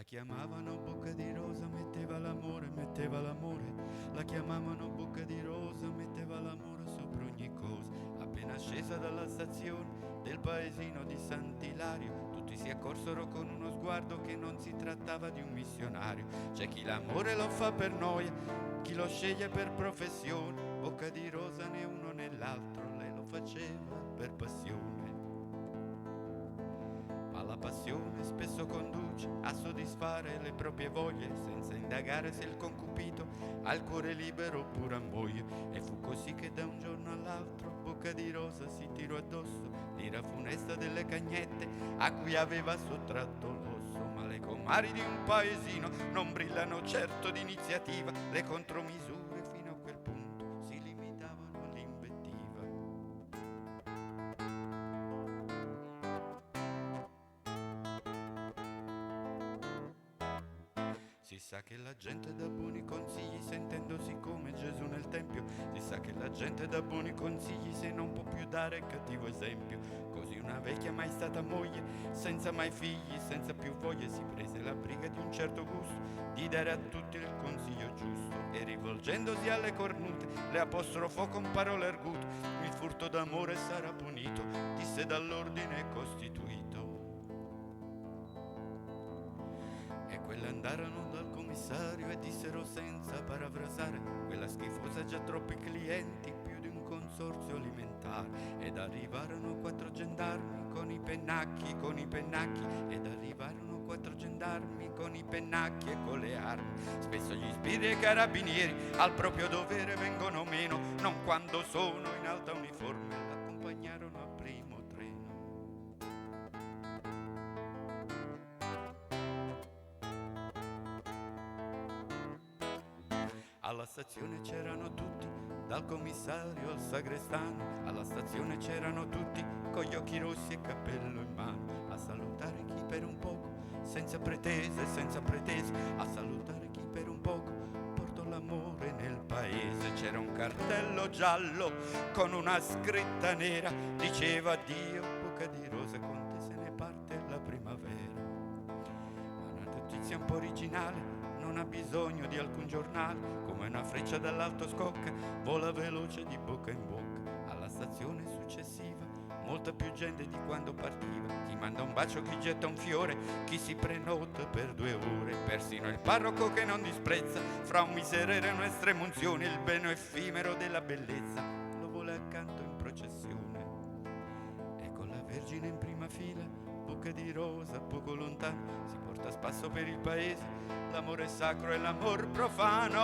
chiamavano bocca di rosa, metteva l'amore, la chiamavano bocca di rosa, metteva l'amore sopra ogni cosa. Appena scesa dalla stazione del paesino di Sant'Ilario, tutti si accorsero con uno sguardo che non si trattava di un missionario. C'è chi l'amore lo fa per noia, chi lo sceglie per professione, bocca di rosa né uno né l'altro, lei lo faceva per passione. Ma la passione spesso conduce a soddisfare le proprie voglie, senza indagare se il concupito ha il cuore libero oppure ammoia. E fu così che da un giorno all'altro bocca di rosa si tirò addosso l'ira funesta delle cagnette a cui aveva sottratto l'osso. Ma le comari di un paesino non brillano certo di iniziativa, le contromisure fino a quel punto si limitavano all'invettiva. Si sa che la gente dà buoni consigli sentendosi come Gesù nel Tempio. Si sa che la gente dà buoni consigli se non può più dare cattivo esempio. Così una vecchia mai stata moglie, senza mai figli, senza più voglie, si prese la briga di un certo gusto di dare a tutti il consiglio giusto. E rivolgendosi alle cornute le apostrofò con parole argute: il furto d'amore sarà punito, disse dall'ordine costituito. E quelle andarono dal commissario e dissero senza parafrasare: quella schifosa ha già troppi clienti, più di un consorzio alimentare. Ed arrivarono 4 gendarmi con i pennacchi, ed arrivarono 4 gendarmi con i pennacchi e con le armi. Spesso gli spiriti e i carabinieri al proprio dovere vengono meno, non quando sono in alta uniforme, l'accompagnarono al primo treno. Alla stazione c'erano tutti, dal commissario al sagrestano. Alla stazione c'erano tutti, con gli occhi rossi e cappello in mano, a salutare chi per un poco, senza pretese, a salutare chi per un poco portò l'amore nel paese. C'era un cartello giallo con una scritta nera, diceva: addio bocca di rosa, con te se ne parte la primavera. Ma una notizia un po' originale non ha bisogno di alcun giornale, come una freccia dall'alto scocca, vola veloce di bocca in bocca. Alla stazione successiva molta più gente di quando partiva, chi manda un bacio, chi getta un fiore, chi si prenota per 2 ore. Persino il parroco che non disprezza fra un miserere e un'estrema unzione il bene effimero della bellezza, lo vuole accanto in processione. E con la Vergine in prima fila, bocca di rosa poco lontano, si porta a spasso per il paese l'amore sacro e l'amor profano.